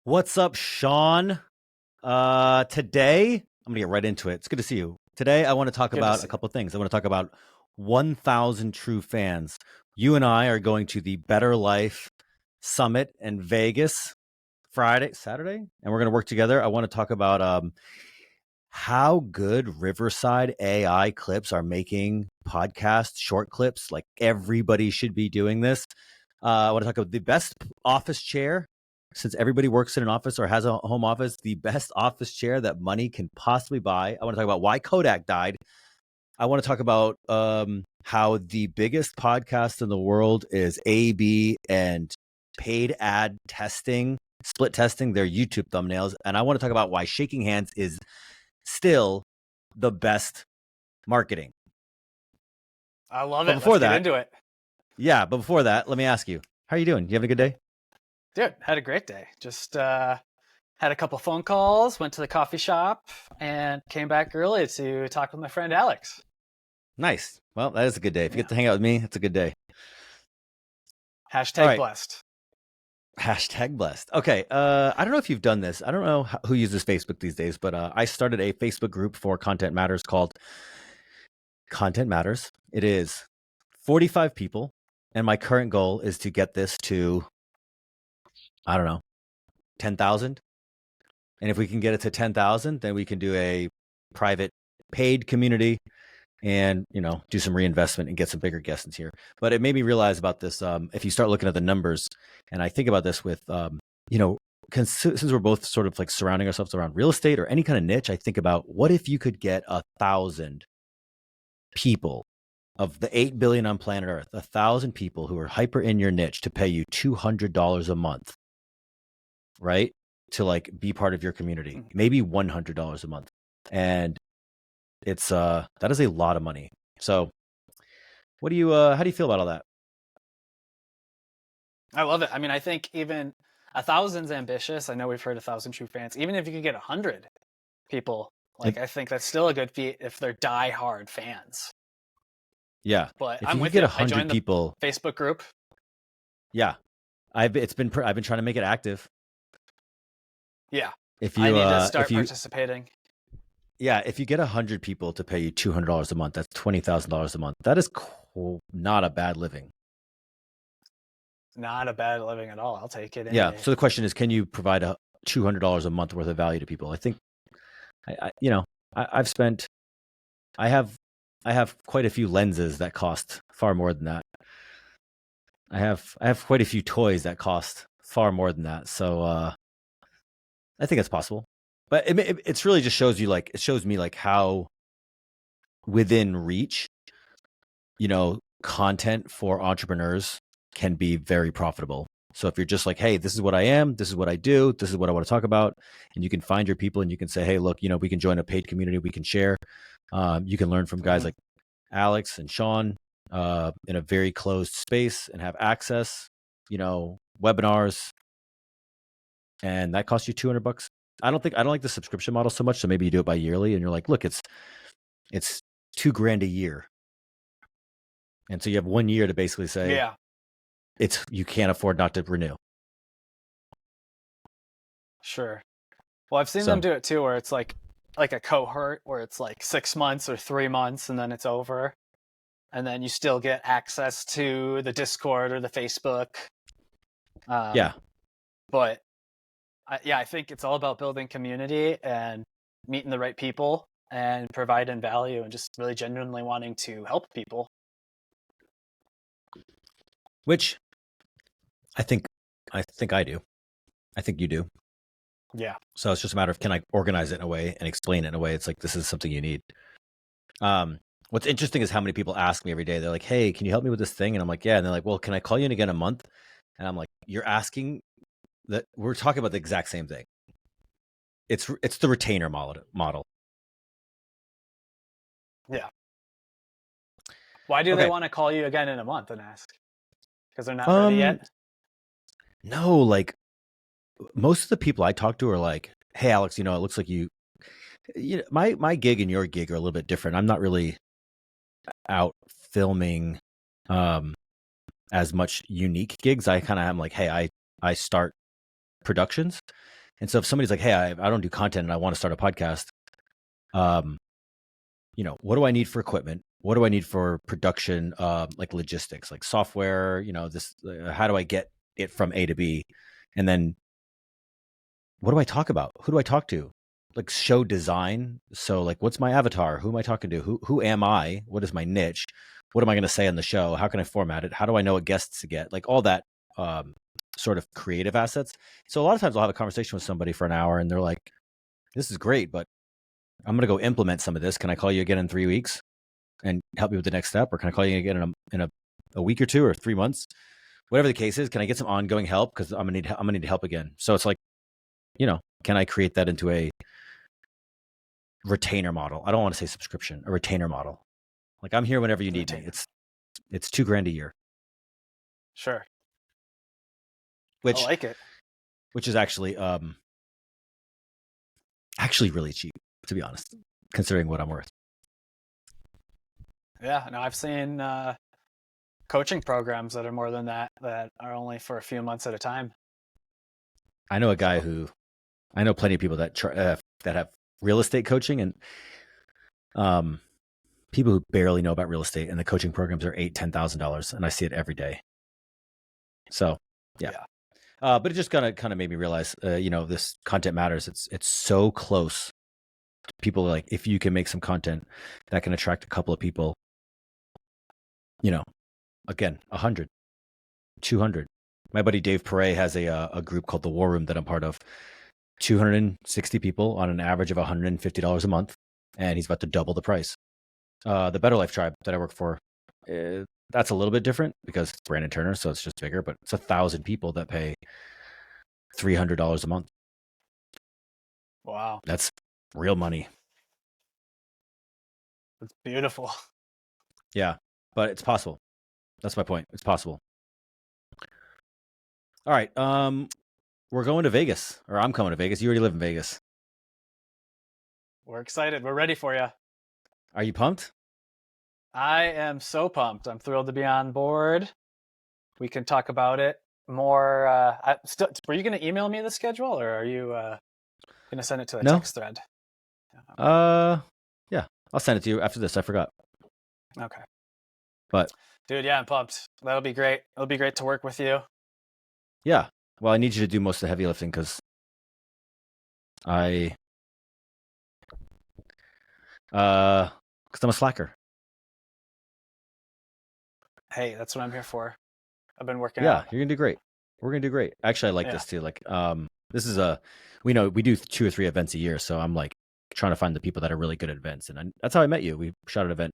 What's up, Sean? Today I'm gonna get right into it. It's good to see you. Today I want to talk Good to about a see you. couple of things. I want to talk about 1,000 true fans. You and I are going to the Better Life Summit in Vegas Saturday, and we're gonna work together. I want to talk about how good Riverside AI clips are making podcast short clips. Like everybody should be doing this. I want to talk about the best office chair, since everybody works in an office or has a home office, the best office chair that money can possibly buy. I want to talk about why Kodak died. I want to talk about how the biggest podcast in the world is A/B and paid ad testing, split testing their YouTube thumbnails. And I want to talk about why shaking hands is still the best marketing. I love But it. Let's before get that, into it. but before that, let me ask you, how are you doing? You having a good day? Dude, had a great day. Just had a couple phone calls, went to the coffee shop, and came back early to talk with my friend Alex. Nice. Well, that is a good day. If you Yeah. get to hang out with me, it's a good day. All Hashtag right. blessed. Hashtag blessed. Okay. I don't know if you've done this. I don't know who uses Facebook these days, but I started a Facebook group for Content Matters called Content Matters. It is 45 people. And my current goal is to get this to, I don't know, 10,000. And if we can get it to 10,000, then we can do a private paid community and, do some reinvestment and get some bigger guests in here. But it made me realize about this. If you start looking at the numbers, and I think about this with, since we're both sort of like surrounding ourselves around real estate or any kind of niche, I think about what if you could get 1,000 people of the 8 billion on planet Earth, 1,000 people who are hyper in your niche to pay you $200 a month, right? To like be part of your community, maybe $100 a month. And it's that is a lot of money. So how do you feel about all that? I love it. I mean, I think even 1,000's ambitious. I know we've heard 1,000 true fans. Even if you could get 100 people, If, I think that's still a good feat if they're diehard fans. yeah. But If I'm you could with get you. I 100 joined the people, Facebook group. yeah. I've been trying to make it active. Yeah. If I you need to if start you participating. yeah, if you get 100 people to pay you $200 a month, that's $20,000 a month. That is not a bad living. Not a bad living at all. I'll take it any Yeah. day. So the question is, can you provide $200 a month worth of value to people? I think I've spent I have quite a few lenses that cost far more than that. I have quite a few toys that cost far more than that. So I think it's possible. But it's really just shows me like how within reach, content for entrepreneurs can be very profitable. So if you're just like, hey, this is what I am, this is what I do, this is what I want to talk about, and you can find your people and you can say, hey, look, we can join a paid community, we can share. You can learn from guys like Alex and Sean in a very closed space and have access, webinars, and that costs you $200. I don't like the subscription model so much. So maybe you do it by yearly, and you're like, look, it's $2,000 a year, and so you have 1 year to basically say, Yeah. you can't afford not to renew. Sure. Well, I've seen them do it too, where it's like a cohort where it's like 6 months or 3 months and then it's over. And then you still get access to the Discord or the Facebook. Yeah. But I think it's all about building community and meeting the right people and providing value and just really genuinely wanting to help people. Which I think I do. I think you do. Yeah. So it's just a matter of, can I organize it in a way and explain it in a way? It's like, this is something you need. What's interesting is how many people ask me every day. They're like, hey, can you help me with this thing? And I'm like, yeah. And they're like, well, can I call you in again a month? And I'm like, you're asking that we're talking about the exact same thing. It's the retainer model. Yeah. Why do they want to call you again in a month and ask? Because they're not ready yet? No, like most of the people I talk to are like, hey, Alex, it looks like my gig and your gig are a little bit different. I'm not really out filming as much unique gigs. I kind of am like, hey, I start productions, And so if somebody's like, hey, I don't do content and I want to start a podcast, what do I need for equipment? What do I need for production, like logistics, like software, how do I get it from A to B? And then what do I talk about? Who do I talk to? Like show design. So like, what's my avatar? Who am I talking to? Who am I? What is my niche? What am I going to say on the show? How can I format it? How do I know what guests to get? Like all that sort of creative assets. So a lot of times I'll have a conversation with somebody for an hour and they're like, this is great, but I'm going to go implement some of this. Can I call you again in 3 weeks and help me with the next step? Or can I call you again in a week or 2 or 3 months? Whatever the case is, can I get some ongoing help? Because I'm gonna need help again. So it's like, can I create that into a retainer model? I don't want to say subscription, a retainer model. Like I'm here whenever you need me. It's $2,000 a year. Sure. Which I like it. Which is actually really cheap, to be honest, considering what I'm worth. Yeah, no, I've seen coaching programs that are more than that are only for a few months at a time. I know I know plenty of people that that have real estate coaching and people who barely know about real estate, and the coaching programs are $8,000-$10,000, and I see it every day. So yeah. But it just kind of made me realize, this content matters. It's so close. People are like, if you can make some content that can attract a couple of people, again, 100, 200. My buddy Dave Perret has a group called the War Room that I'm part of. 260 people on an average of $150 a month, and he's about to double the price. The BetterLife tribe that I work for, that's a little bit different because it's Brandon Turner, so it's just bigger, but it's 1,000 people that pay $300 a month. Wow. That's real money. It's beautiful. Yeah, but it's possible. That's my point. It's possible. All right. We're going to Vegas, or I'm coming to Vegas. You already live in Vegas. We're excited. We're ready for you. Are you pumped? I am so pumped. I'm thrilled to be on board. We can talk about it more. Were you going to email me the schedule, or are you going to send it to a text thread? Yeah, I'll send it to you after this. I forgot. Okay. But dude, yeah, I'm pumped. That'll be great. It'll be great to work with you. Yeah. Well, I need you to do most of the heavy lifting because I'm a slacker. Hey, that's what I'm here for. I've been working out. Yeah, you're gonna do great. We're gonna do great. Actually, I like this too. Like, this is we do 2 or 3 events a year, so I'm like trying to find the people that are really good at events, and that's how I met you. We shot an event.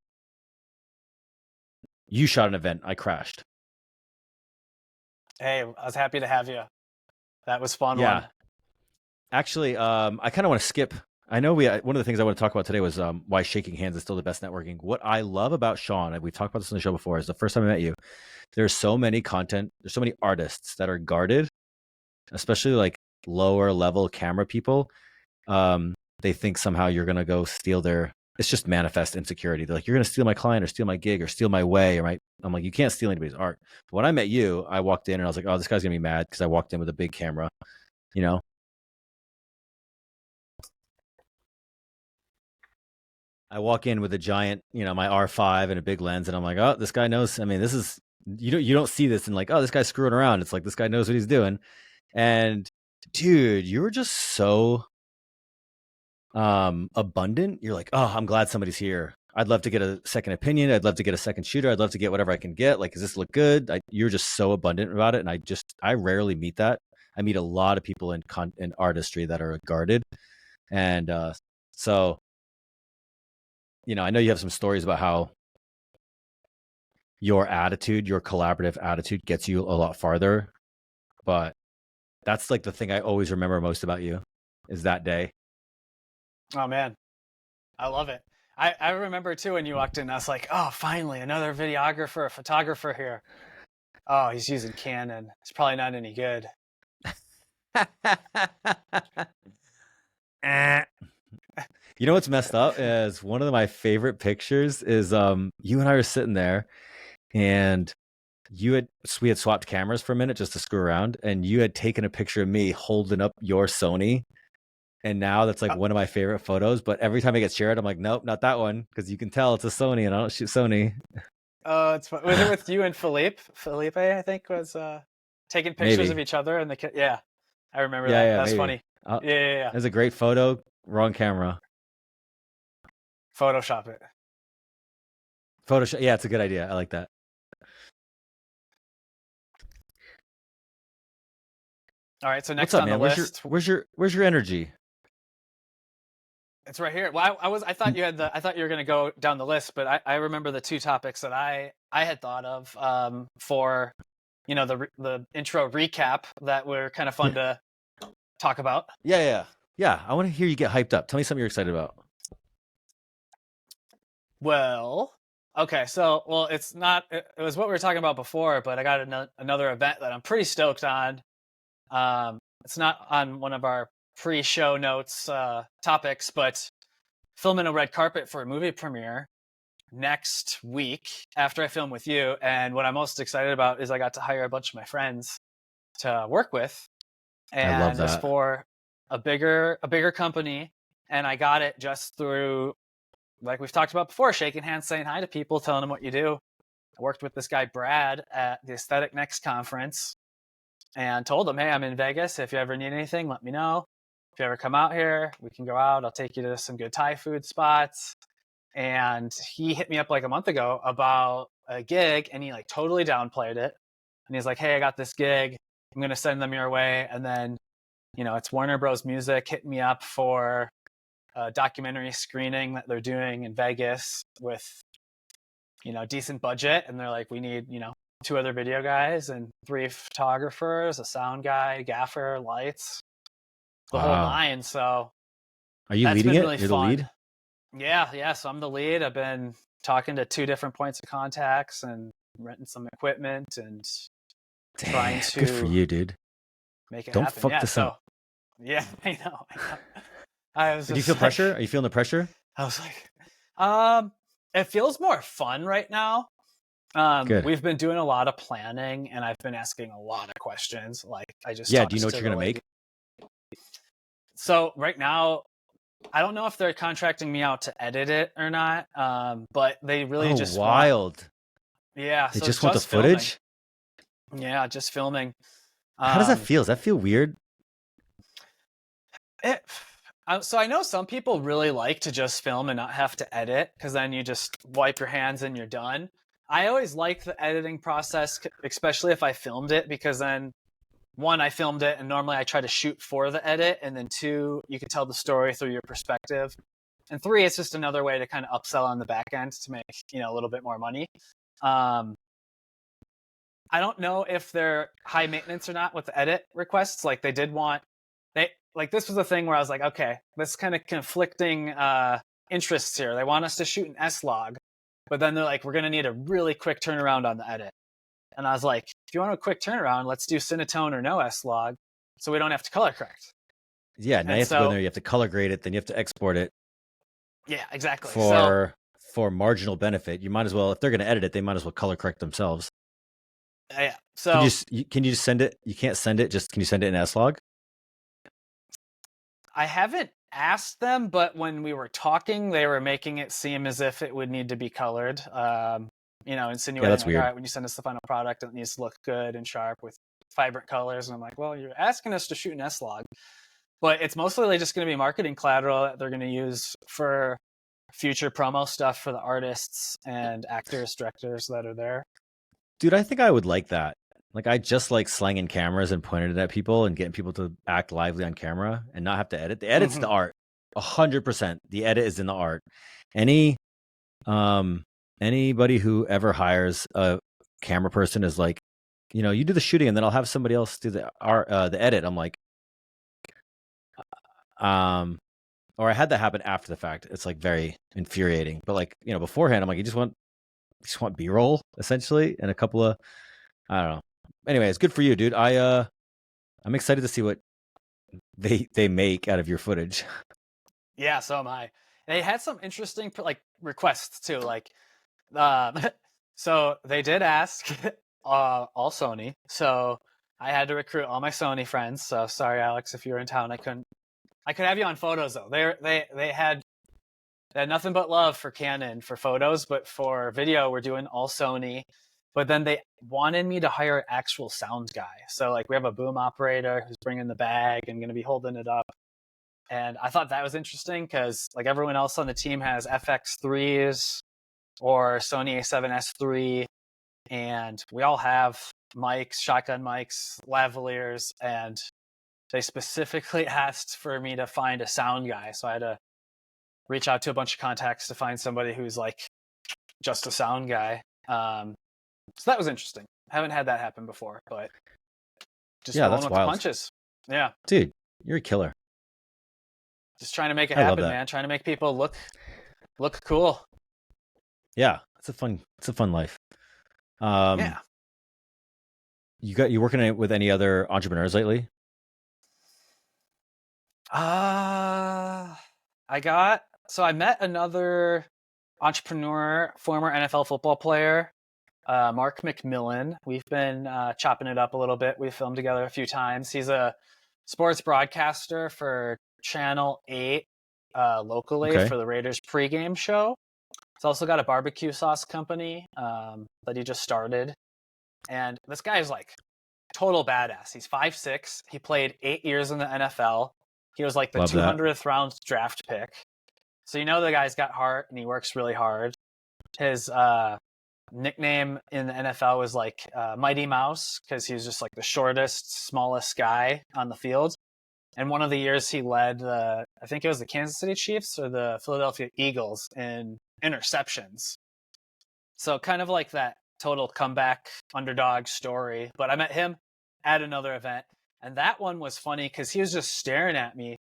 You shot an event. I crashed. Hey, I was happy to have you. That was fun. Yeah. Actually, I kind of want to skip. I know one of the things I want to talk about today was why shaking hands is still the best networking. What I love about Sean, and we've talked about this on the show before, is the first time I met you, there's so many artists that are guarded, especially like lower level camera people. They think somehow you're going to go steal it's just manifest insecurity. They're like, you're going to steal my client or steal my gig or steal my way. Right? I'm like, you can't steal anybody's art. But when I met you, I walked in and I was like, oh, this guy's going to be mad because I walked in with a big camera, I walk in with a giant, my R5 and a big lens, and I'm like, oh, this guy knows. I mean, this is you don't see this and like, oh, this guy's screwing around. It's like this guy knows what he's doing. And dude, you were just so abundant. You're like, oh, I'm glad somebody's here. I'd love to get a second opinion. I'd love to get a second shooter. I'd love to get whatever I can get. Like, does this look good? You're just so abundant about it, and I rarely meet that. I meet a lot of people in artistry that are guarded, and so. I know you have some stories about how your collaborative attitude gets you a lot farther, but that's like the thing I always remember most about you is that day. Oh man, I love it. I remember too when you walked in, I was like, oh, finally another videographer, a photographer here. Oh, he's using Canon. It's probably not any good. You know what's messed up is one of my favorite pictures is you and I were sitting there and we had swapped cameras for a minute just to screw around, and you had taken a picture of me holding up your Sony, and now that's like one of my favorite photos. But every time it gets shared, I'm like, nope, not that one, because you can tell it's a Sony, and I don't shoot Sony. Oh, it's fun. Was it with you and Philippe? Felipe, I think, was taking pictures of Maybe, each other, and yeah, I remember that. yeah, That's maybe. funny. Yeah. It was a great photo. Wrong camera. Photoshop it. Photoshop. Yeah, it's a good idea. I like that. All right, so What's next up, on the man? list, Where's your energy? it's right here. Well, I thought I thought you were going to go down the list, but I remember the two topics that I had thought of for the intro recap that were kind of fun to talk about. Yeah. I want to hear you get hyped up. Tell me something you're excited about. Well, okay, so it's not. It was what we were talking about before, but I got another event that I'm pretty stoked on. It's not on one of our pre-show notes topics, but filming a red carpet for a movie premiere next week after I film with you. And what I'm most excited about is I got to hire a bunch of my friends to work with, I love and it's that. for a bigger company. And I got it just through, like we've talked about before, shaking hands, saying hi to people, telling them what you do. I worked with this guy Brad at the Aesthetic Next conference and told him, hey, I'm in Vegas. If you ever need anything, let me know. If you ever come out here, we can go out. I'll take you to some good Thai food spots. And he hit me up like a month ago about a gig, and he like totally downplayed it. And he's like, hey, I got this gig. I'm going to send them your way. And then, it's Warner Bros. Music hitting me up for a documentary screening that they're doing in Vegas with, decent budget. And they're like, we need, 2 other video guys and 3 photographers, a sound guy, gaffer, lights, the whole Wow. nine. So Are you that's leading been it? really You're the fun. lead? Yeah. So I'm the lead. I've been talking to 2 different points of contacts and renting some equipment and trying Damn, good for to you, dude. make it Don't happen. fuck Yeah. this up. So yeah, I know. I was Do you just feel like, pressure? Are you feeling the pressure? I was like, it feels more fun right now. Good. We've been doing a lot of planning, and I've been asking a lot of questions. Like I just Yeah, talked do you know what to you're the gonna lady. make? So right now, I don't know if they're contracting me out to edit it or not. But they really Oh, just want, wild. yeah. They So just want the just filming. footage? Yeah, just filming. How does that Um, feel? Does that feel weird? it, so I know some people really like to just film and not have to edit, because then you just wipe your hands and you're done. I always like the editing process, especially if I filmed it, because then 1, I filmed it, and normally I try to shoot for the edit, and then 2, you can tell the story through your perspective, and 3, it's just another way to kind of upsell on the back end to make a little bit more money. Um, I don't know if they're high maintenance or not with the edit requests. Like they did want, they like this was a thing where I was like, okay, this kind of conflicting interests here. They want us to shoot an S log, but then they're like, we're gonna need a really quick turnaround on the edit. And I was like, if you want a quick turnaround, let's do Cinetone or no S log, so we don't have to color correct. Yeah, now you And have to go in so there, you have to color grade it, then you have to export it yeah, exactly. So for marginal benefit. You might as well, if they're gonna edit it, they might as well color correct themselves. yeah, so Can you just send it? You can't send it, just can you send it in S log? I haven't asked them, but when we were talking, they were making it seem as if it would need to be colored. Yeah, Insinuating that's like, all weird. right, when you send us the final product, it needs to look good and sharp with vibrant colors. And I'm like, well, you're asking us to shoot an S log, but it's mostly just going to be marketing collateral that they're going to use for future promo stuff for the artists and actors, directors that are there. Dude, I think I would like that. Like I just like slanging cameras and pointing it at people and getting people to act lively on camera and not have to edit. The edit's the art. 100%. The edit is in the art. Any anybody who ever hires a camera person is like, you do the shooting and then I'll have somebody else do the art, the edit. I'm like, or I had that happen after the fact. It's like very infuriating. But like, beforehand, I'm like, you just want B-roll essentially and a couple of, I don't know. Anyway, it's good for you, dude. I'm excited to see what they make out of your footage. Yeah, so am I. They had some interesting requests too. Like, so they did ask all Sony. So I had to recruit all my Sony friends. So sorry, Alex, if you were in town, I couldn't. I could have you on photos though. They had nothing but love for Canon for photos, but for video, we're doing all Sony. But then they wanted me to hire an actual sound guy. So like we have a boom operator who's bringing the bag and going to be holding it up. And I thought that was interesting because like everyone else on the team has FX3s or Sony A7S III, and we all have mics, shotgun mics, lavaliers, and they specifically asked for me to find a sound guy. So I had to reach out to a bunch of contacts to find somebody who's like just a sound guy. So that was interesting. I haven't had that happen before, but just rolling that's with wild. the punches. Yeah. Dude, you're a killer. Just trying to make it I love happen, that. man. Trying to make people look cool. Yeah, it's a fun life. Yeah. You working with any other entrepreneurs lately? I met another entrepreneur, former NFL football player, Mark McMillan. We've been chopping it up a little bit. We've filmed together a few times. He's a sports broadcaster for Channel 8 locally for the Raiders pregame show. He's also got a barbecue sauce company that he just started. And this guy is like total badass. He's 5'6". He played 8 years in the NFL. He was like the 200th round draft pick. So you know the guy's got heart and he works really hard. His nickname in the NFL was like Mighty Mouse because he was just like the shortest, smallest guy on the field. And one of the years he led, I think it was the Kansas City Chiefs or the Philadelphia Eagles in interceptions. So kind of like that total comeback underdog story. But I met him at another event. And that one was funny because he was just staring at me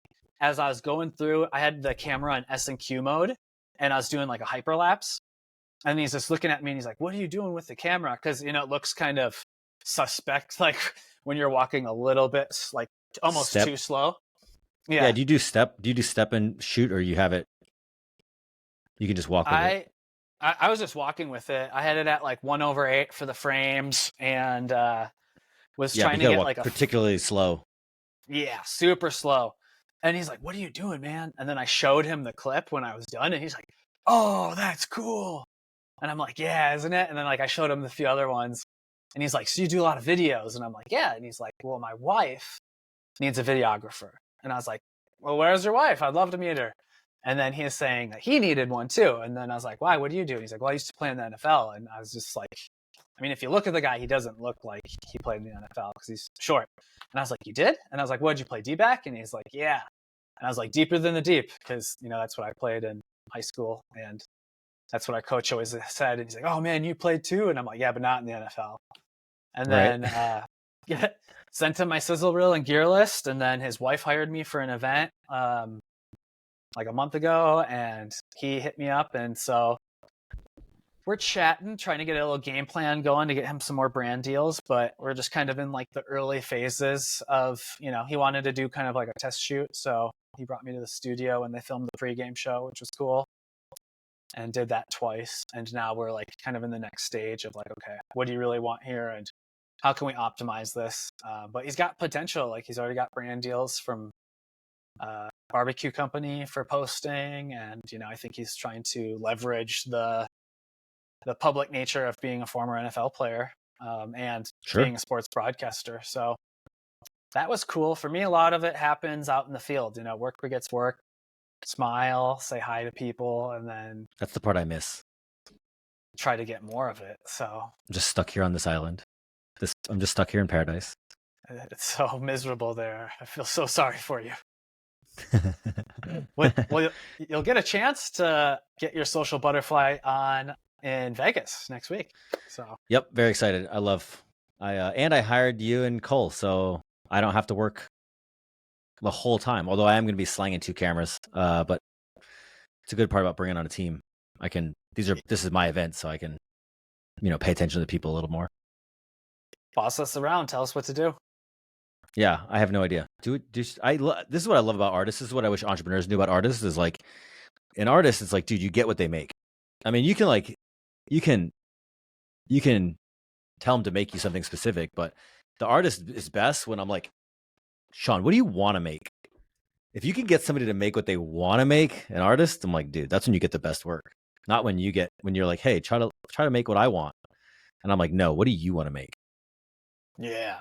as I was going through. I had the camera in S&Q mode and I was doing like a hyperlapse. And he's just looking at me and he's like, what are you doing with the camera? Because, it looks kind of suspect, like when you're walking a little bit, like almost too slow. Yeah. Do you do step and shoot, or you have it? You can just walk with it. I was just walking with it. I had it at like 1/8 for the frames and was trying to get like a particularly slow. Yeah, super slow. And he's like, what are you doing, man? And then I showed him the clip when I was done and he's like, oh, that's cool. And I'm like, yeah, isn't it? And then like I showed him the few other ones and he's like, so you do a lot of videos? And I'm like, yeah. And he's like, well, my wife needs a videographer. And I was like, well, where's your wife? I'd love to meet her. And then he was saying that he needed one too. And then I was like, why? What do you do? And he's like, well, I used to play in the NFL. And I was just like, I mean, if you look at the guy, he doesn't look like he played in the NFL because he's short. And I was like, you did? And I was like, what, did you play D-back? And he's like, yeah. And I was like, deeper than the deep because, that's what I played in high school. And that's what our coach always said. And he's like, oh, man, you played too? And I'm like, yeah, but not in the NFL. And then sent him my sizzle reel and gear list. And then his wife hired me for an event like a month ago. And he hit me up. And so we're chatting, trying to get a little game plan going to get him some more brand deals. But we're just kind of in like the early phases of, he wanted to do kind of like a test shoot. So he brought me to the studio and they filmed the pregame show, which was cool. And did that twice. And now we're like kind of in the next stage of like, okay, what do you really want here? And how can we optimize this? But he's got potential. Like he's already got brand deals from barbecue company for posting. And, I think he's trying to leverage the public nature of being a former NFL player and being a sports broadcaster. So that was cool. For me, a lot of it happens out in the field. Work begets work. Smile, say hi to people, and then that's the part I miss. Try to get more of it. So I'm just stuck here on this island. I'm just stuck here in paradise. It's so miserable there. I feel so sorry for you. Well, you'll get a chance to get your social butterfly on in Vegas next week. So yep, very excited. I hired you and Cole, so I don't have to work the whole time. Although I am going to be slanging 2 cameras, but it's a good part about bringing on a team. This is my event, so I can, pay attention to people a little more. Boss us around. Tell us what to do. Yeah, I have no idea. This is what I love about artists. This is what I wish entrepreneurs knew about artists. Is like, an artist, it's like, dude, you get what they make. I mean, you can tell them to make you something specific, but the artist is best when I'm like, Sean, what do you want to make? If you can get somebody to make what they want to make, an artist, I'm like, dude, that's when you get the best work. Not when you're like, hey, try to make what I want. And I'm like, no, what do you want to make? Yeah.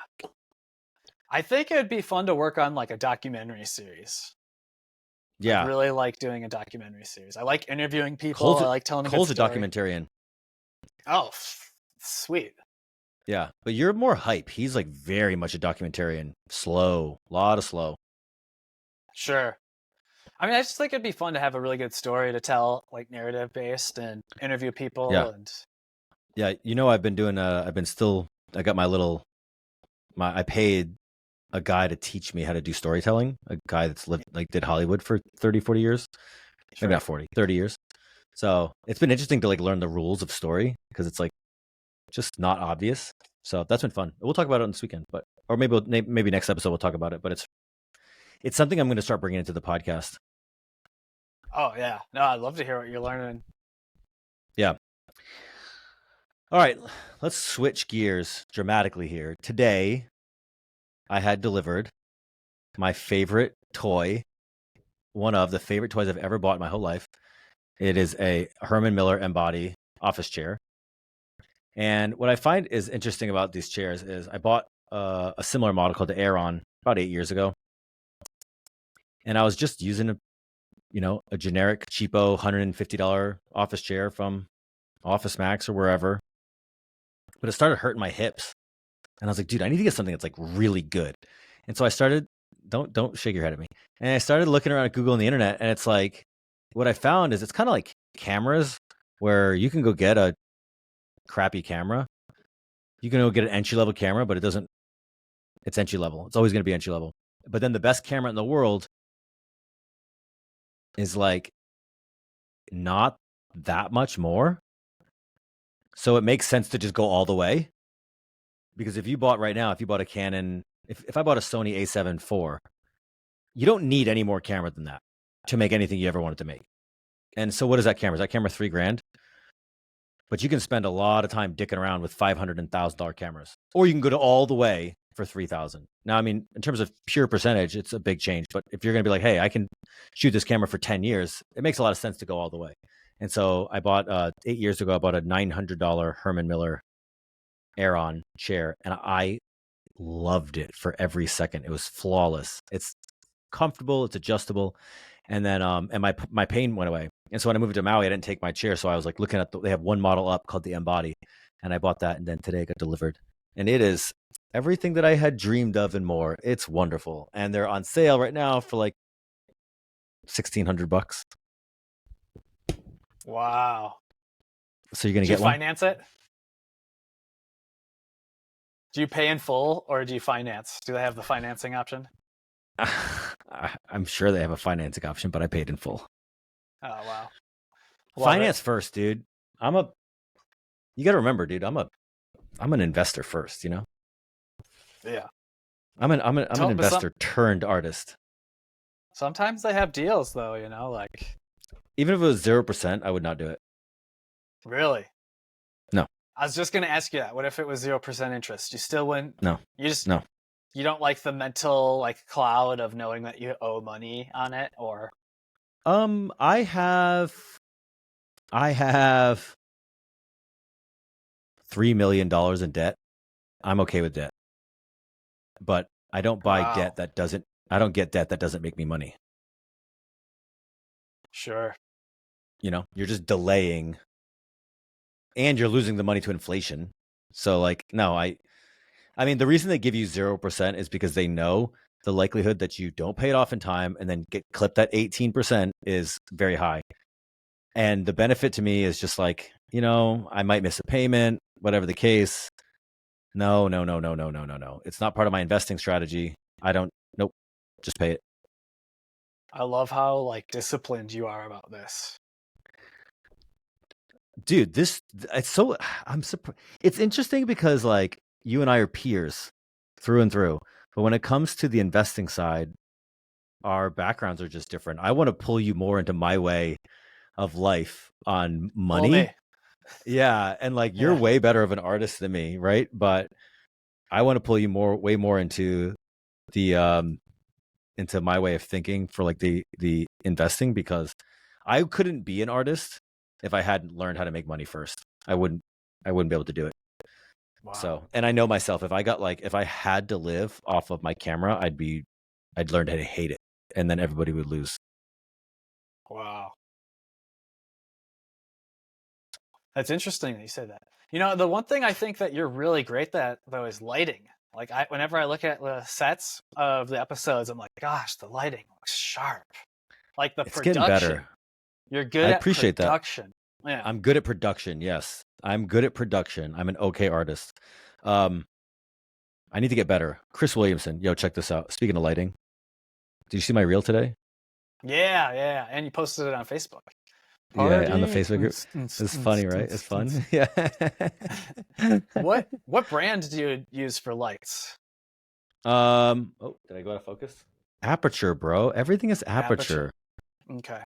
I think it would be fun to work on like a documentary series. Yeah. I'd really like doing a documentary series. I like interviewing people. I like telling a good story. Cole's a documentarian. Oh, sweet. Yeah, but you're more hype. He's like very much a documentarian. Slow, a lot of slow. Sure. I mean, I just think it'd be fun to have a really good story to tell, like narrative based, and interview people. Yeah. And yeah, I've been doing. I got I paid a guy to teach me how to do storytelling. A guy that's did Hollywood for 30, 40 years. sure. Maybe not 40, 30 years. So it's been interesting to like learn the rules of story because it's like just not obvious. So that's been fun. We'll talk about it on this weekend, or maybe next episode we'll talk about it. But it's something I'm going to start bringing into the podcast. Oh yeah, no, I'd love to hear what you're learning. Yeah. All right, let's switch gears dramatically here. Today, I had delivered my favorite toy, one of the favorite toys I've ever bought in my whole life. It is a Herman Miller Embody office chair. And what I find is interesting about these chairs is I bought a similar model called the Aeron about 8 years ago. And I was just using a generic cheapo $150 office chair from Office Max or wherever. But it started hurting my hips. And I was like, dude, I need to get something that's like really good. And so I started, don't shake your head at me. And I started looking around at Google and the internet. And it's like, what I found is it's kind of like cameras where you can go get a crappy camera. You can go get an entry level camera, but it's entry level. It's always going to be entry level. But then the best camera in the world is like not that much more. So it makes sense to just go all the way. Because if you bought a Canon, if I bought a Sony A7 IV, you don't need any more camera than that to make anything you ever wanted to make. And so what is that camera? Is that camera $3,000? But you can spend a lot of time dicking around with $500 and $1,000 cameras. Or you can go to all the way for $3,000. Now, I mean, in terms of pure percentage, it's a big change. But if you're going to be like, hey, I can shoot this camera for 10 years, it makes a lot of sense to go all the way. And so I bought, 8 years ago, I bought a $900 Herman Miller Aeron chair, and I loved it for every second. It was flawless. It's comfortable. It's adjustable. And then, and my pain went away. And so when I moved to Maui, I didn't take my chair. So I was like looking at they have one model up called the Embody, and I bought that. And then today it got delivered, and it is everything that I had dreamed of and more. It's wonderful. And they're on sale right now for like $1,600. Wow. So you're going to get one? Do you finance it? Do you pay in full or do you finance? Do they have the financing option? I'm sure they have a financing option, but I paid in full. Oh, wow. Finance first, dude. You got to remember, dude, I'm an investor first, you know? Yeah. I'm an investor turned artist. Sometimes they have deals though, you know, like even if it was 0%, I would not do it. Really? No. I was just going to ask you that. What if it was 0% interest? You still wouldn't? No. No. You don't like the mental like cloud of knowing that you owe money on it, or? I have $3 million in debt. I'm okay with debt, but I don't buy debt that doesn't. I don't get debt that doesn't make me money. Sure. You know, you're just delaying, and you're losing the money to inflation. So, like, no, I mean, the reason they give you 0% is because they know the likelihood that you don't pay it off in time and then get clipped at 18% is very high. And the benefit to me is just like, you know, I might miss a payment, whatever the case. No. It's not part of my investing strategy. Nope. Just pay it. I love how like disciplined you are about this. Dude, I'm surprised. It's interesting because like you and I are peers through and through. But when it comes to the investing side, our backgrounds are just different. I want to pull you more into my way of life on money. Yeah, and like you're Yeah. way better of an artist than me, right? But I want to pull you way more the into my way of thinking for like the investing, because I couldn't be an artist if I hadn't learned how to make money first. I wouldn't be able to do it. Wow. So, and I know myself, if I had to live off of my camera, I'd learn how to hate it, and then everybody would lose. Wow. That's interesting that you say that. You know, the one thing I think that you're really great at though is lighting. Like whenever I look at the sets of the episodes, I'm like, gosh, the lighting looks sharp. Like the It's getting production. better. You're I good at appreciate that. production. Yeah. I'm good at production. Yes, I'm good at production. I'm an okay artist. Um, I need to get better. Chris Williamson, yo, check this out. Speaking of lighting, did you see my reel today? Yeah, yeah. And you posted it on Facebook. Yeah, on the Party. Facebook group. It's funny, right? It's fun. Yeah. What brand do you use for lights? Oh, did I go out of focus? Aperture, bro. Everything is Aperture. aperture. Okay.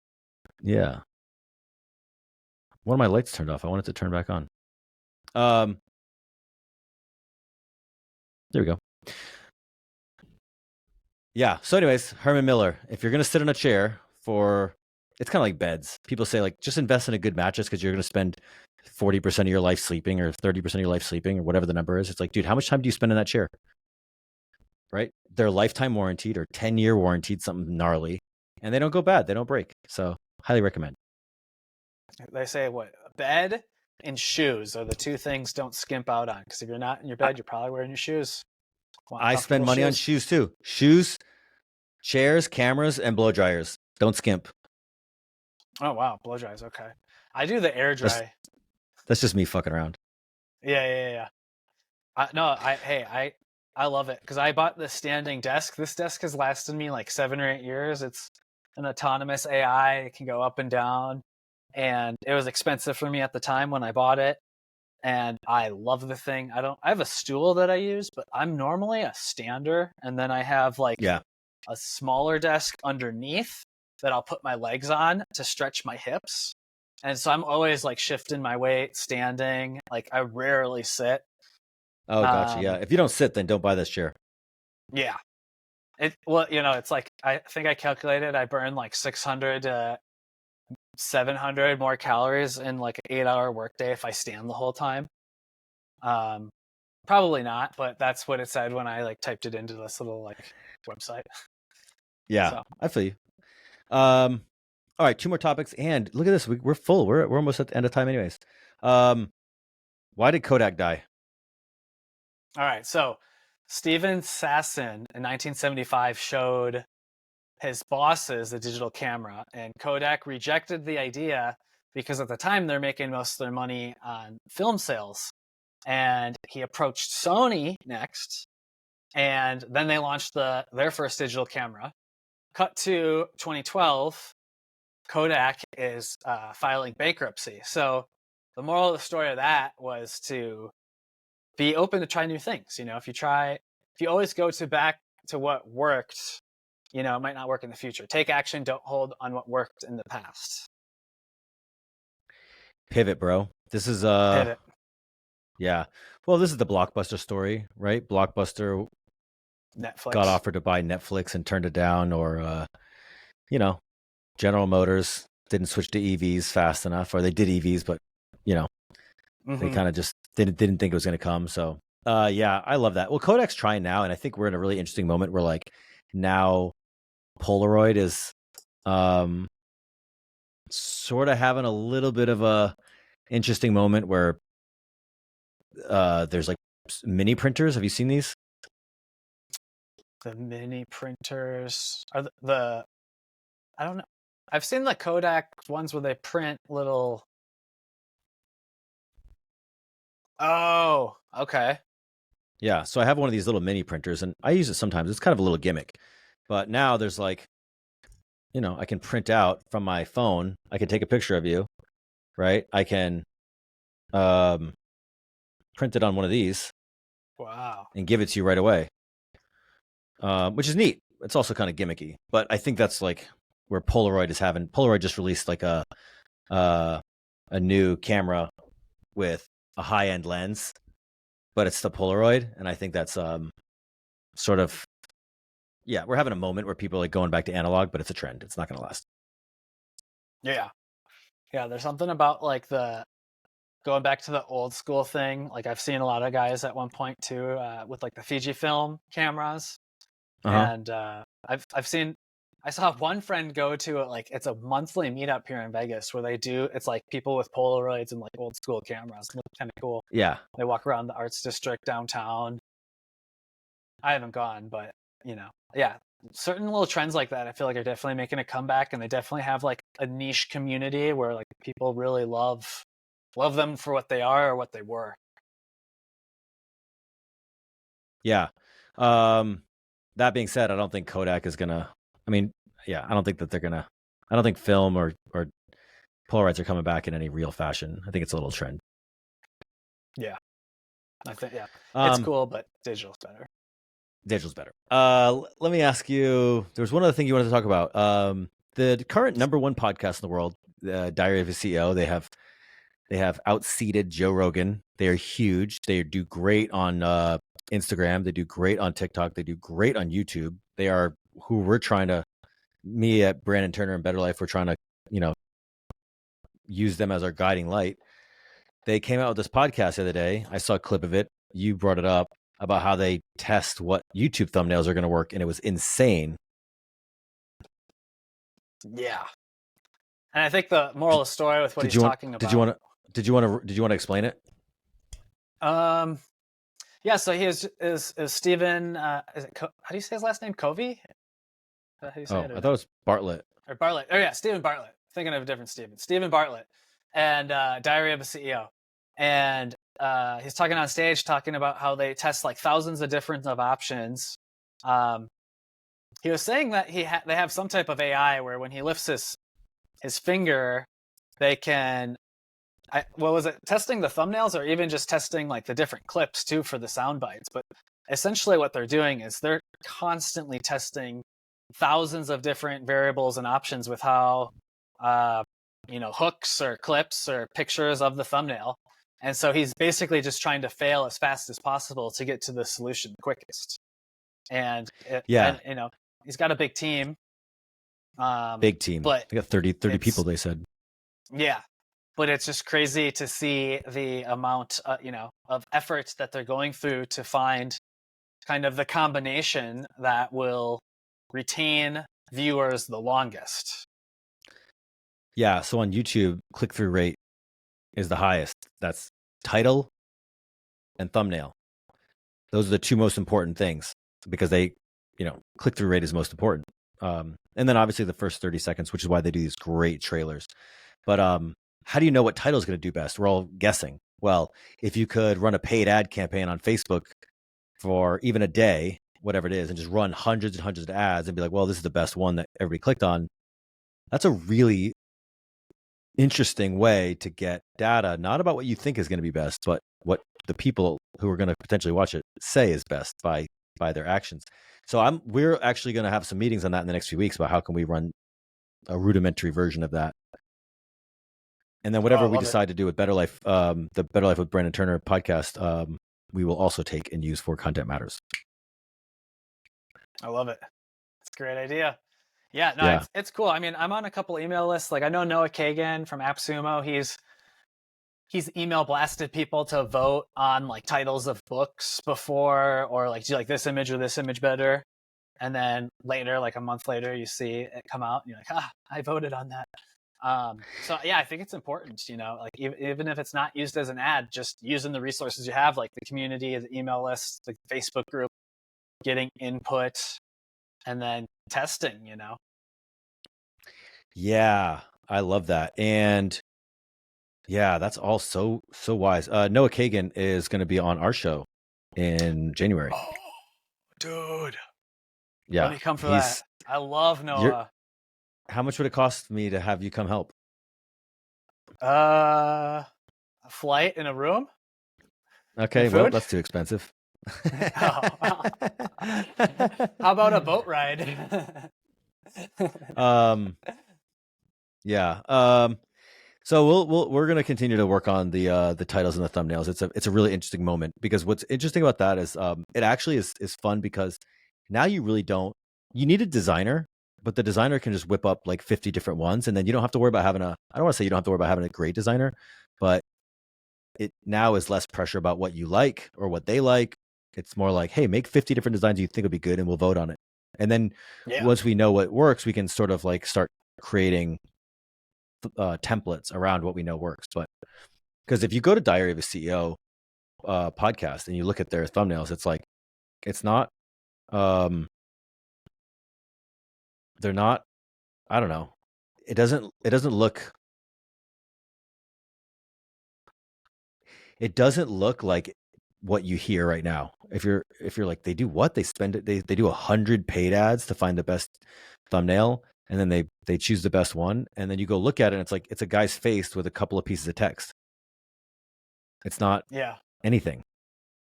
Yeah. One of my lights turned off. I wanted to turn back on. Um, there we go. Yeah. So, anyways, Herman Miller. If you're gonna sit in a chair for, it's kind of like beds. People say like just invest in a good mattress because you're gonna spend 40% of your life sleeping or 30% of your life sleeping or whatever the number is. It's like, dude, how much time do you spend in that chair? Right? They're lifetime warranted or 10-year warranted, something gnarly, and they don't go bad. They don't break. So, highly recommend. They say what bed and shoes are the two things don't skimp out on. Because if you're not in your I, bed, you're probably wearing your shoes. Want I spend comfortable money on shoes? shoes too. Shoes, chairs, cameras, and blow dryers. Don't skimp. Oh wow, blow dries. Okay, I do the air That's dry. that's just me fucking around. Yeah, yeah, yeah. No, I love it because I bought this standing desk. This desk has lasted me like 7 or 8 years. It's an autonomous AI. It can go up and down, and it was expensive for me at the time when I bought it. And I love the thing. I have a stool that I use, but I'm normally a stander, and then I have like Yeah. a smaller desk underneath that I'll put my legs on to stretch my hips. And so I'm always like shifting my weight, standing. Like I rarely sit. Oh, gotcha. Yeah. Um, If you don't sit, then don't buy this chair. yeah. Well, it's like I think I calculated I burn like 600 to 700 more calories in like an 8-hour workday if I stand the whole time. Um, Probably not, but that's what it said when I like typed it into this little like website. Yeah, So, I feel you. Um, all right, two more topics, and look at this. We're full. We're almost at the end of time, anyways. Um, why did Kodak die? all right. So, Steven Sasson in 1975 showed his bosses a digital camera, and Kodak rejected the idea because at the time they're making most of their money on film sales. And he approached Sony next, and then they launched their first digital camera. Cut to 2012, Kodak is filing bankruptcy. So the moral of the story of that was to be open to try new things. If you always go back to what worked, it might not work in the future. Take action. Don't hold on what worked in the past. Pivot, bro. This is Pivot. yeah. Well, this is the Blockbuster story, right? Blockbuster got Netflix. offered to buy Netflix and turned it down, or you know, General Motors didn't switch to EVs fast enough, or they did EVs, but they kind of just didn't think it was going to come. So, yeah, I love that. Well, Kodak's trying now, and I think we're in a really interesting moment where like now Polaroid is sort of having a little bit of a interesting moment where there's like mini printers. Have you seen these? The mini printers are I don't know. I've seen the Kodak ones where they print little. Oh, okay. Yeah, so I have one of these little mini printers, and I use it sometimes. It's kind of a little gimmick, but now there's like, I can print out from my phone. I can take a picture of you, right? I can um, print it on one of these Wow. and give it to you right away, which is neat. It's also kind of gimmicky, but I think that's like where Polaroid is having. Polaroid just released like a new camera with a high-end lens, but it's the Polaroid, and I think that's sort of we're having a moment where people are like going back to analog, but it's a trend. It's not going to last. Yeah. Yeah, there's something about like the going back to the old school thing. Like I've seen a lot of guys at one point too, with like the Fujifilm cameras, Uh-huh. and I've seen. I saw one friend go to like it's a monthly meetup here in Vegas where it's like people with Polaroids and like old school cameras. It looks kind of cool. Yeah. They walk around the arts district downtown. I haven't gone, but yeah, certain little trends like that I feel like are definitely making a comeback, and they definitely have like a niche community where like people really love them for what they are or what they were. Yeah. That being said, I don't think Kodak is gonna. I mean, yeah, I don't think that they're gonna. I don't think film or Polaroids are coming back in any real fashion. I think it's a little trend. Yeah, I think it's cool, but digital's better. Digital's better. Let me ask you. There was one other thing you wanted to talk about. The current number one podcast in the world, Diary of a CEO. They have outseated Joe Rogan. They are huge. They do great on Instagram. They do great on TikTok. They do great on YouTube. They are who we're trying to. Me at Brandon Turner and BetterLife, we're trying to, use them as our guiding light. They came out with this podcast the other day. I saw a clip of it. You brought it up about how they test what YouTube thumbnails are going to work, and it was insane. Yeah, and I think the moral of the story with what he's talking about. Did you want to explain it? Yeah. So he is Stephen. Is it how do you say his last name? Covey. How do you say it? I thought it was Bartlett. Or Bartlett. Oh yeah, Stephen Bartlett. Thinking of a different Stephen. Stephen Bartlett, and Diary of a CEO, and he's talking on stage, talking about how they test like thousands of different options. He was saying that they have some type of AI where when he lifts his finger, they can. What was it? Testing the thumbnails, or even just testing like the different clips too for the sound bites. But essentially, what they're doing is they're constantly testing thousands of different variables and options with how hooks or clips or pictures of the thumbnail, and so he's basically just trying to fail as fast as possible to get to the solution quickest. And he's got a big team. Big team. But they got 30 people, they said. Yeah, but it's just crazy to see the amount of effort that they're going through to find kind of the combination that will retain viewers the longest. Yeah, so on YouTube, click-through rate is the highest. That's title and thumbnail. Those are the two most important things because they, click-through rate is most important. And then obviously the first 30 seconds, which is why they do these great trailers. But how do you know what title is going to do best? We're all guessing. Well, if you could run a paid ad campaign on Facebook for even a day, whatever it is, and just run hundreds and hundreds of ads and be like, well, this is the best one that everybody clicked on. That's a really interesting way to get data, not about what you think is going to be best, but what the people who are going to potentially watch it say is best by their actions. So we're actually going to have some meetings on that in the next few weeks about how can we run a rudimentary version of that. And then whatever we decide to do with BetterLife, the BetterLife with Brandon Turner podcast, we will also take and use for Content Matters. I love it. It's a great idea. Yeah, no, it's cool. I mean, I'm on a couple email lists. Like I know Noah Kagan from AppSumo. He's email blasted people to vote on like titles of books before, or like, do you like this image or this image better? And then later, like a month later, you see it come out and you're like, I voted on that. So yeah, I think it's important, like even if it's not used as an ad, just using the resources you have, like the community, the email list, the Facebook group, getting input, and then testing, Yeah, I love that. And yeah, that's all so wise. Noah Kagan is going to be on our show in January. Oh, dude. Yeah. Let me come for that. I love Noah. How much would it cost me to have you come help? A flight in a room? Okay, well, that's too expensive. How about a boat ride? Yeah. So we're gonna continue to work on the titles and the thumbnails. It's a really interesting moment because what's interesting about that is it actually is fun because now you really don't you need a designer, but the designer can just whip up like 50 different ones, and then you don't have to worry about having a I don't want to say you don't have to worry about having a great designer, but it now is less pressure about what you like or what they like. It's more like, hey, make 50 different designs you think would be good, and we'll vote on it. And then Yeah. once we know what works, we can sort of like start creating templates around what we know works. But because if you go to Diary of a CEO podcast and you look at their thumbnails, it's like it's not they're not I don't know. It doesn't look like what you hear right now. If you're like they do what they spend it they do 100 paid ads to find the best thumbnail, and then they choose the best one, and then you go look at it and it's like it's a guy's face with a couple of pieces of text. It's not Yeah. anything,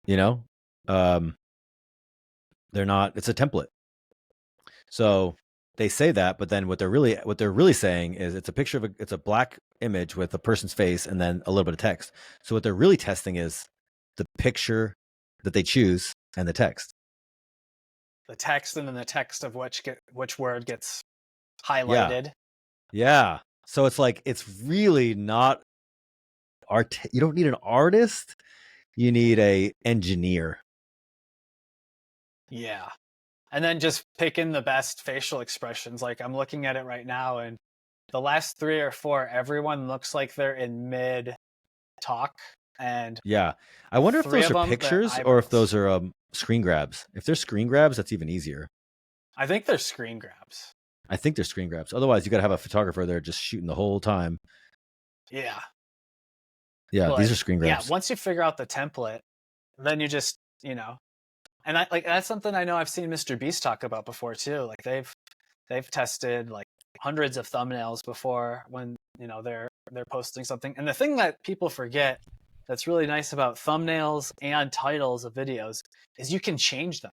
you know. Um, they're not. It's a template. So they say that, but then what they're really saying is it's a picture of it's a black image with a person's face and then a little bit of text. So what they're really testing is the picture that they choose and the text. The text and then the text of which word gets Yeah. highlighted. Yeah. So it's like it's really not art. You don't need an artist. You need a engineer. Yeah. And then just picking the best facial expressions. Like I'm looking at it right now, and the last 3 or 4, everyone looks like they're in mid talk, and Yeah. I wonder if 3 those of are them, their pictures or if eyebrows. those are screen grabs. If they're screen grabs, that's even easier. I think they're screen grabs. I think they're screen grabs. Otherwise, you got to have a photographer there just shooting the whole time. Yeah. Yeah, these But are screen yeah, grabs. once you figure out the template, then you just, and I like that's something I know I've seen Mr. Beast talk about before too. Like they've tested like hundreds of thumbnails before when, they're posting something. And the thing that people forget that's really nice about thumbnails and titles of videos is you can change them.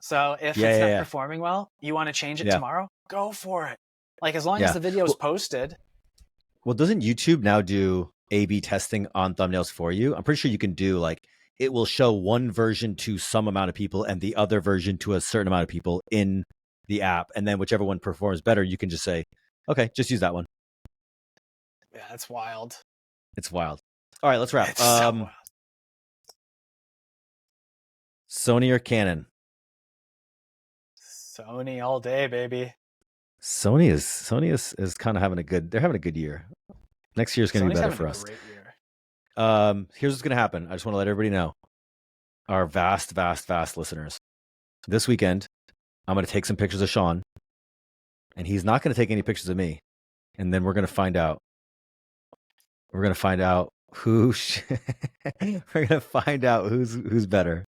So if Yeah, it's yeah, not yeah, performing well, you want to change it yeah, tomorrow, go for it. Like as long as yeah. the video is Well, posted. doesn't YouTube now do A/B testing on thumbnails for you? I'm pretty sure you can do like it will show one version to some amount of people and the other version to a certain amount of people in the app, and then whichever one performs better, you can just say, okay, just use that one. Yeah, it's wild. It's wild. All right, let's wrap. It's so wild. Sony or Canon? Sony all day, baby. Sony is kind of having a good. They're having a good year. Next year is going to be Sony's better having a for us. great year. Here's what's going to happen. I just want to let everybody know, our vast, vast, vast listeners. This weekend, I'm going to take some pictures of Sean, and he's not going to take any pictures of me. And then we're going to find out. We're going to find out who. We're going to find out who's better.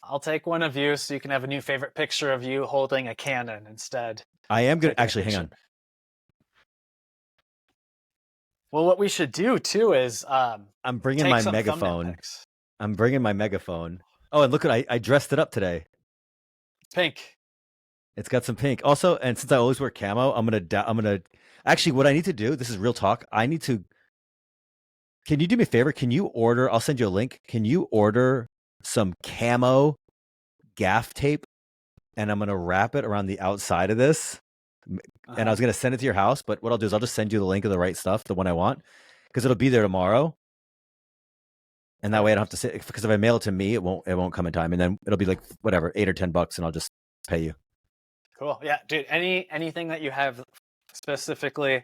I'll take one of you so you can have a new favorite picture of you holding a Canon instead. I am going to actually hang on. Well, what we should do too is I'm bringing my megaphone. I'm bringing my megaphone. Oh, and look I dressed it up today. Pink. It's got some pink. Also, and since I always wear camo, I'm gonna actually what I need to do. This is real talk. I need to. Can you do me a favor? Can you order? I'll send you a link. Can you order some camo gaff tape, and I'm gonna wrap it around the outside of this. And I was gonna send it to your house, but what I'll do is I'll just send you the link of the right stuff, the one I want, because it'll be there tomorrow. And that way I don't have to say, because if I mail it to me, it won't come in time, and then it'll be like whatever, $8 or $10, and I'll just pay you. Cool. Yeah, dude. Anything that you have specifically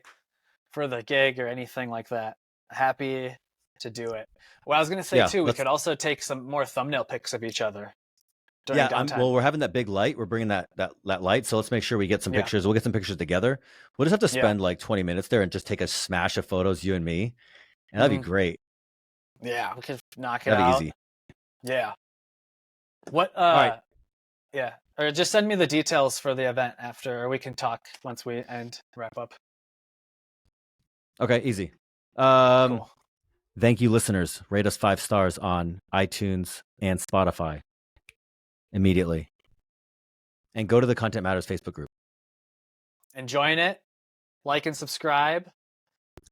for the gig or anything like that, happy to do it. Well, I was gonna say too, we could also take some more thumbnail pics of each other during downtime. Well, we're having that big light. We're bringing that light, so let's make sure we get some pictures. We'll get some pictures together. We'll just have to spend like 20 minutes there and just take a smash of photos, you and me, and that'd be great. Yeah, we could knock it out. That'd be easy. Yeah. What? All right. Yeah. Or just send me the details for the event after, or we can talk once we wrap up. Okay, easy. Cool. Thank you, listeners. Rate us 5 stars on iTunes and Spotify immediately. And go to the Content Matters Facebook group. And join it. Like and subscribe.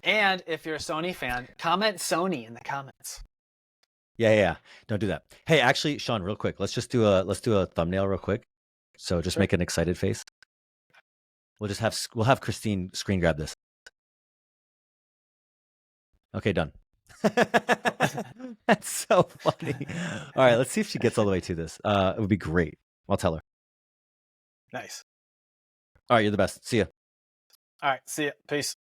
And if you're a Sony fan, comment Sony in the comments. Yeah. Don't do that. Hey, actually, Sean, real quick, let's do a thumbnail real quick. So just make an excited face. We'll have Christine screen grab this. Okay, done. That's so funny. All right, let's see if she gets all the way to this. It would be great. I'll tell her. Nice. All right, you're the best. See ya. All right, see ya. Peace.